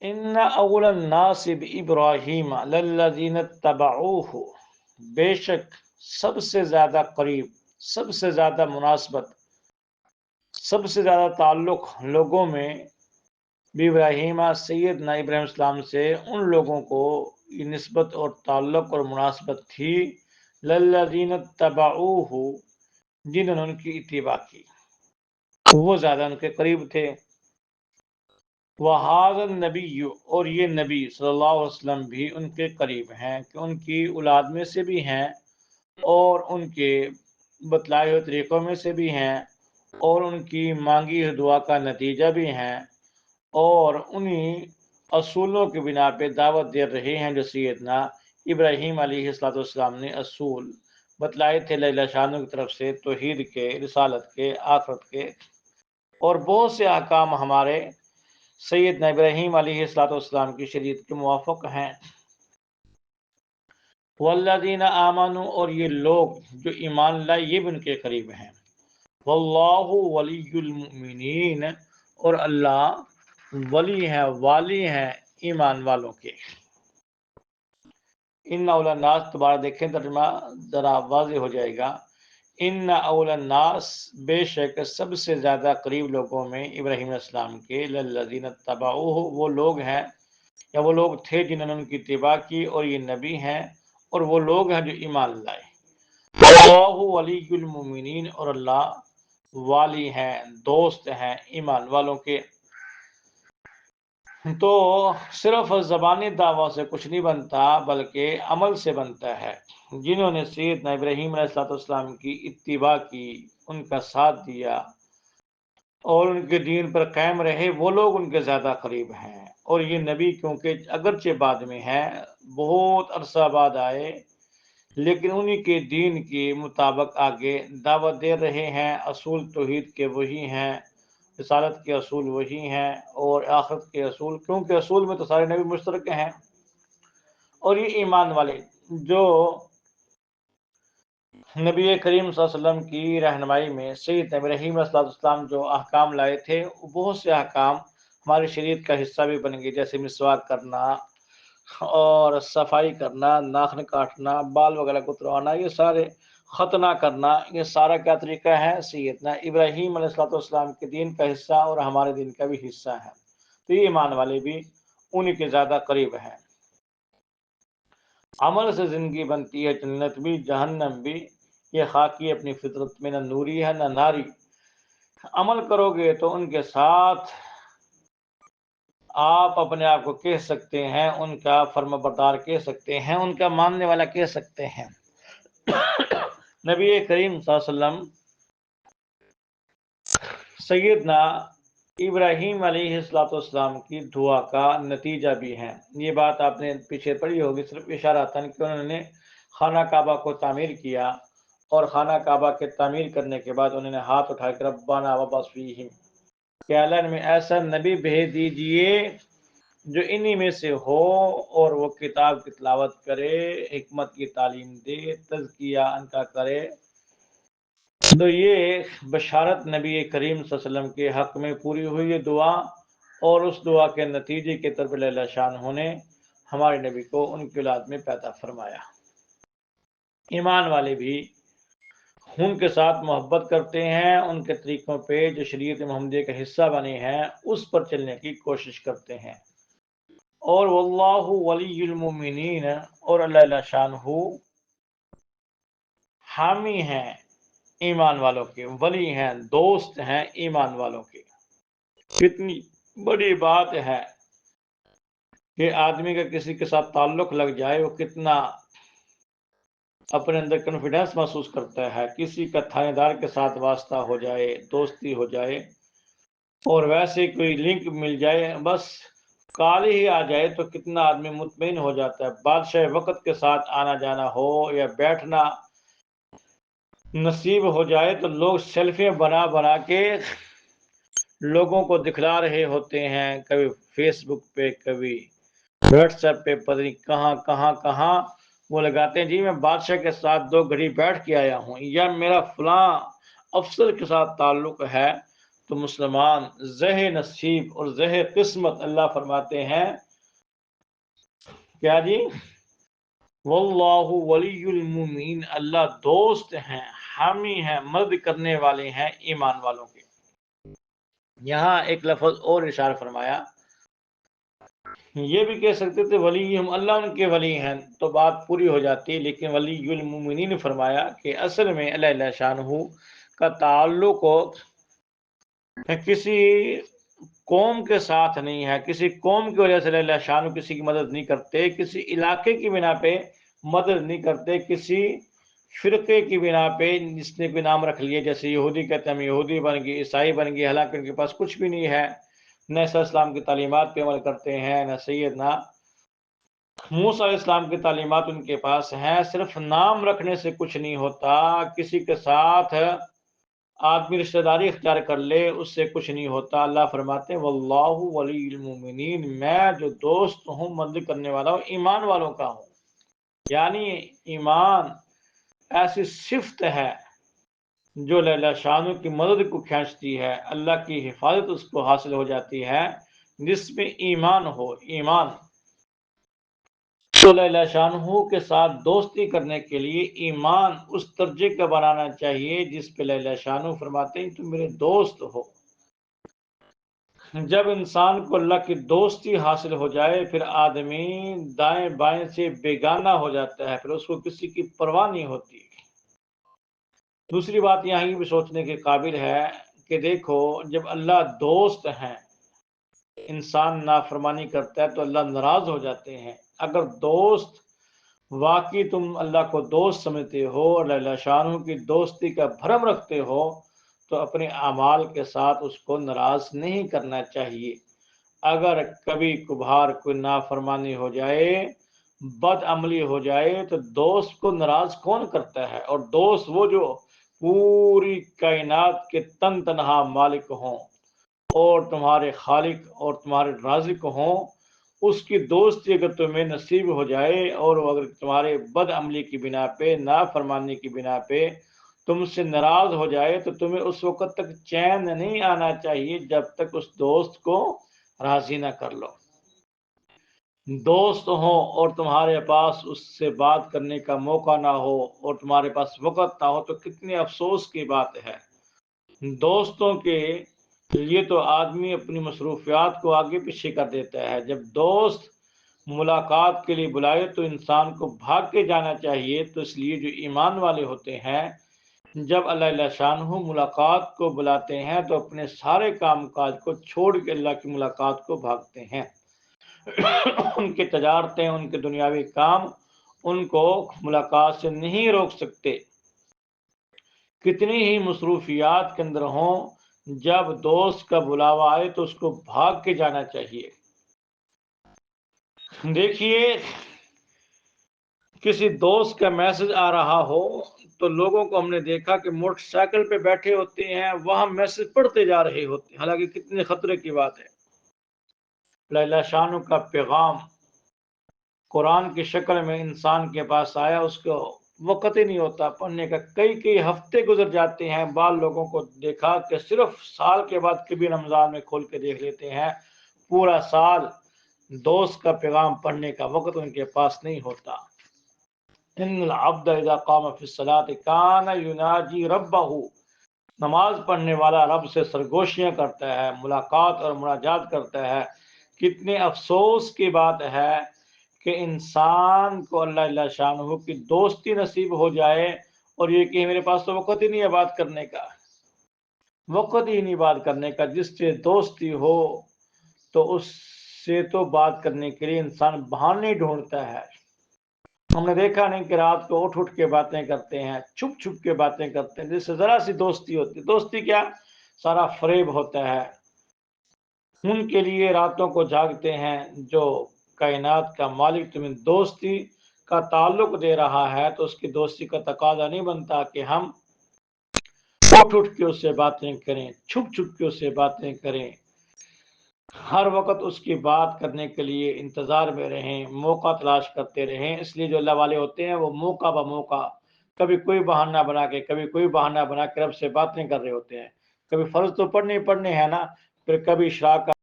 ان اول الناس بابراہیم للذین اتبعوہ، بے شک سب سے زیادہ قریب، سب سے زیادہ مناسبت، سب سے زیادہ تعلق لوگوں میں بھی ابراہیم سیدنا ابراہیم السلام سے ان لوگوں کو یہ نسبت اور تعلق اور مناسبت تھی للذین اتبعوہ، جنہوں نے ان کی اتباع کی، وہ زیادہ ان کے قریب تھے۔ وَهَذَا النَّبِيُّ، اور یہ نبی صلی اللہ علیہ وسلم بھی ان کے قریب ہیں کہ ان کی اولاد میں سے بھی ہیں اور ان کے بتلائے ہوئے طریقوں میں سے بھی ہیں اور ان کی مانگی ہوئی دعا کا نتیجہ بھی ہیں اور انہی اصولوں کی بنا پہ دعوت دے رہے ہیں جو سیدنا ابراہیم علیہ السلام نے اصول بتلائے تھے اللہ جل شانہ کی طرف سے، توحید کے، رسالت کے، آخرت کے، اور بہت سے احکام ہمارے سیدنا ابراہیم علیہ السلام کی شریعت کے موافق ہیں۔ والذین آمنوا، اور یہ لوگ جو ایمان لائے یہ بھی ان کے قریب ہیں۔ واللہ ولی المؤمنین، اور اللہ ولی ہیں، والی ہیں ایمان والوں کے۔ ان اول الناس، دوبارہ دیکھیں ترجمہ ذرا واضح ہو جائے گا۔ ان اول الناس، بے شک سب سے زیادہ قریب لوگوں میں ابراہیم علیہ السلام کے للذین اتبعوہ، وہ لوگ ہیں یا وہ لوگ تھے جنہوں نے ان کی اتباع کی، اور یہ نبی ہیں اور وہ لوگ ہیں جو ایمان لائے۔ اللہ ولی المؤمنین، اور اللہ والی ہیں، دوست ہیں ایمان والوں کے۔ تو صرف زبانی دعویٰ سے کچھ نہیں بنتا بلکہ عمل سے بنتا ہے۔ جنہوں نے سیدنا ابراہیم علیہ السلام کی اتباع کی، ان کا ساتھ دیا اور ان کے دین پر قائم رہے، وہ لوگ ان کے زیادہ قریب ہیں۔ اور یہ نبی کیونکہ اگرچہ بعد میں ہے، بہت عرصہ بعد آئے، لیکن انہی کے دین کے مطابق آگے دعوت دے رہے ہیں۔ اصول توحید کے وہی ہیں، رسالت کے اصول وہی ہیں، اور آخرت کے اصول، کیونکہ اصول میں تو سارے نبی مشترک ہیں۔ اور یہ ایمان والے جو نبی کریم صلی اللہ علیہ وسلم کی رہنمائی میں سیدنا ابراہیم علیہ السلام جو احکام لائے تھے، وہ بہت سے احکام ہماری شریعت کا حصہ بھی بن گئے، جیسے مسواک کرنا اور صفائی کرنا، ناخن کاٹنا، بال وغیرہ کتروانا، یہ سارے ختنہ کرنا، یہ سارا کیا طریقہ ہے؟ سیدنا ابراہیم علیہ السلام کے دین کا حصہ اور ہمارے دین کا بھی حصہ ہے۔ تو یہ ایمان والے بھی انہی کے زیادہ قریب ہیں۔ عمل سے زندگی بنتی ہے، جنت بھی جہنم بھی، یہ خاکی اپنی فطرت میں نہ نوری ہے نہ ناری۔ عمل کرو گے تو ان کے ساتھ آپ اپنے آپ کو کہہ سکتے ہیں، ان کا فرما بردار کہہ سکتے ہیں، ان کا ماننے والا کہہ سکتے ہیں۔ نبی کریم صلی اللہ علیہ وسلم سیدنا ابراہیم علیہ السلام کی دعا کا نتیجہ بھی ہے۔ یہ بات آپ نے پیچھے پڑھی ہوگی، صرف اشارہ تھا کہ انہوں نے خانہ کعبہ کو تعمیر کیا، اور خانہ کعبہ کے تعمیر کرنے کے بعد انہوں نے ہاتھ اٹھا کر ربنا وابعث فیہم، کہ اللہ میں ایسا نبی بھیج دیجئے جو انہی میں سے ہو اور وہ کتاب کی تلاوت کرے، حکمت کی تعلیم دے، تزکیہ ان کا کرے۔ تو یہ بشارت نبی کریم صلی اللہ علیہ وسلم کے حق میں پوری ہوئی یہ دعا، اور اس دعا کے نتیجے کے طور پر اللہ شانہ نے ہمارے نبی کو ان کی اولاد میں پیدا فرمایا۔ ایمان والے بھی ان کے ساتھ محبت کرتے ہیں، ان کے طریقوں پہ جو شریعت محمدیہ کا حصہ بنے ہیں اس پر چلنے کی کوشش کرتے ہیں۔ اور واللہ ولی المؤمنین، اور اللہ شانہ حامی ہیں ایمان والوں کے، ولی ہیں، دوست ہیں ایمان والوں کے۔ کتنی بڑی بات ہے کہ آدمی کا کسی کے ساتھ تعلق لگ جائے، وہ کتنا اپنے اندر کانفیڈنس محسوس کرتا ہے۔ کسی کا تھانے دار کے ساتھ واسطہ ہو جائے، دوستی ہو جائے، اور ویسے کوئی لنک مل جائے، بس کال ہی آ جائے تو کتنا آدمی مطمئن ہو جاتا ہے۔ بادشاہ وقت کے ساتھ آنا جانا ہو یا بیٹھنا نصیب ہو جائے تو لوگ سیلفیاں بنا بنا کے لوگوں کو دکھلا رہے ہوتے ہیں، کبھی فیس بک پہ، کبھی واٹس ایپ پہ، پتہ نہیں کہاں کہاں کہاں وہ لگاتے ہیں، جی میں بادشاہ کے ساتھ 2 گھڑی بیٹھ کے آیا ہوں، یا میرا فلاں افسر کے ساتھ تعلق ہے۔ تو مسلمان زہ نصیب اور زہ قسمت اللہ فرماتے ہیں کیا جی، واللہ ولی المومنین، اللہ دوست ہیں، حامی ہیں، مدد کرنے والے ہیں ایمان والوں کے۔ یہاں ایک لفظ اور ارشاد فرمایا، یہ بھی کہہ سکتے تھے ولی ہم، اللہ ان کے ولی ہیں تو بات پوری ہو جاتی، لیکن ولی المومنین فرمایا کہ اصل میں اللہ شانہ کا تعلق کسی قوم کے ساتھ نہیں ہے، کسی قوم کی وجہ سے اللہ شانہ کسی کی مدد نہیں کرتے، کسی علاقے کی بنا پہ مدد نہیں کرتے، کسی فرقے کی بنا پہ جس نے کوئی نام رکھ لیے، جیسے یہودی کہتے ہیں ہم یہودی بن گئے، عیسائی بن گئے، حالانکہ ان کے پاس کچھ بھی نہیں ہے، نہ عیسیٰ اسلام کی تعلیمات پہ عمل کرتے ہیں، نہ سیدنا موسیٰ علیہ السلام کی تعلیمات ان کے پاس ہیں، صرف نام رکھنے سے کچھ نہیں ہوتا، کسی کے ساتھ آدمی رشتہ داری اختیار کر لے اس سے کچھ نہیں ہوتا۔ اللہ فرماتے ہیں واللہ ولی المومنین، میں جو دوست ہوں مدد کرنے والا ہوں ایمان والوں کا ہوں، یعنی ایمان ایسی صفت ہے جو اللہ شانہ کی مدد کو کھینچتی ہے، اللہ کی حفاظت اس کو حاصل ہو جاتی ہے جس میں ایمان ہو۔ ایمان تو اللہ شانہ کے ساتھ دوستی کرنے کے لیے ایمان اس درجے کا بنانا چاہیے جس پہ اللہ شانہ فرماتے ہیں تم میرے دوست ہو۔ جب انسان کو اللہ کی دوستی حاصل ہو جائے پھر آدمی دائیں بائیں سے بیگانہ ہو جاتا ہے، پھر اس کو کسی کی پرواہ نہیں ہوتی۔ دوسری بات یہاں یہ بھی سوچنے کے قابل ہے کہ دیکھو جب اللہ دوست ہیں، انسان نافرمانی کرتا ہے تو اللہ ناراض ہو جاتے ہیں۔ اگر دوست واقعی تم اللہ کو دوست سمجھتے ہو اور اللہ شانہ کی دوستی کا بھرم رکھتے ہو تو اپنے اعمال کے ساتھ اس کو ناراض نہیں کرنا چاہیے۔ اگر کبھی کبھار کوئی نافرمانی ہو جائے، بد عملی ہو جائے تو دوست کو ناراض کون کرتا ہے؟ اور دوست وہ جو پوری کائنات کے تن تنہا مالک ہوں اور تمہارے خالق اور تمہارے رازق ہوں، اس کی دوستی اگر تمہیں نصیب ہو جائے اور اگر تمہارے بد عملی کی بنا پہ، نافرمانی کی بنا پہ تم سے ناراض ہو جائے تو تمہیں اس وقت تک چین نہیں آنا چاہیے جب تک اس دوست کو راضی نہ کر لو۔ دوست ہو اور تمہارے پاس اس سے بات کرنے کا موقع نہ ہو اور تمہارے پاس وقت نہ ہو تو کتنے افسوس کی بات ہے۔ دوستوں کے لیے تو آدمی اپنی مصروفیات کو آگے پیچھے کر دیتا ہے، جب دوست ملاقات کے لیے بلائے تو انسان کو بھاگ کے جانا چاہیے۔ تو اس لیے جو ایمان والے ہوتے ہیں جب اللہ شانہ ملاقات کو بلاتے ہیں تو اپنے سارے کام کاج کو چھوڑ کے اللہ کی ملاقات کو بھاگتے ہیں۔ ان کی تجارتیں، ان کے دنیاوی کام ان کو ملاقات سے نہیں روک سکتے، کتنی ہی مصروفیات کے اندر ہوں، جب دوست کا بلاوا آئے تو اس کو بھاگ کے جانا چاہیے۔ دیکھیے کسی دوست کا میسج آ رہا ہو تو لوگوں کو ہم نے دیکھا کہ موٹر سائیکل پہ بیٹھے ہوتے ہیں، وہاں میسج پڑھتے جا رہے ہوتے ہیں، حالانکہ کتنے خطرے کی بات ہے۔ اللہ شانہ کا پیغام قرآن کی شکل میں انسان کے پاس آیا، اس کو وقت ہی نہیں ہوتا پڑھنے کا، کئی ہفتے گزر جاتے ہیں۔ بعض لوگوں کو دیکھا کہ صرف سال کے بعد کبھی رمضان میں کھول کے دیکھ لیتے ہیں، پورا سال دوست کا پیغام پڑھنے کا وقت ان کے پاس نہیں ہوتا۔ ان العبد اذا قام فی الصلاۃ کان یناجی ربہ، نماز پڑھنے والا رب سے سرگوشیاں کرتا ہے، ملاقات اور مناجات کرتا ہے۔ کتنے افسوس کی بات ہے کہ انسان کو اللہ شانہ کی دوستی نصیب ہو جائے اور یہ کہ میرے پاس تو وقت ہی نہیں ہے بات کرنے کا، وقت ہی نہیں بات کرنے کا۔ جس سے دوستی ہو تو اس سے تو بات کرنے کے لیے انسان بہانے ڈھونڈتا ہے۔ ہم نے دیکھا نہیں کہ رات کو اٹھ کے باتیں کرتے ہیں، چھپ کے باتیں کرتے ہیں، جس سے ذرا سی دوستی ہوتی ہے۔ دوستی کیا سارا فریب ہوتا ہے۔ ان کے لیے راتوں کو جاگتے ہیں، جو کائنات کا مالک تمہیں دوستی کا تعلق دے رہا ہے تو اس کی دوستی کا تقاضا نہیں بنتا کہ ہم اٹھ کے اس سے باتیں کریں، چھپ کے اس سے باتیں کریں، ہر وقت اس کی بات کرنے کے لیے انتظار میں رہیں، موقع تلاش کرتے رہیں۔ اس لیے جو اللہ والے ہوتے ہیں وہ موقع بہ موقع کبھی کوئی بہانہ بنا کے کبھی کوئی بہانہ بنا کے رب سے باتیں کر رہے ہوتے ہیں۔ کبھی فرض تو پڑھنے ہی پڑھنے ہیں نا، پھر کبھی اشراق کا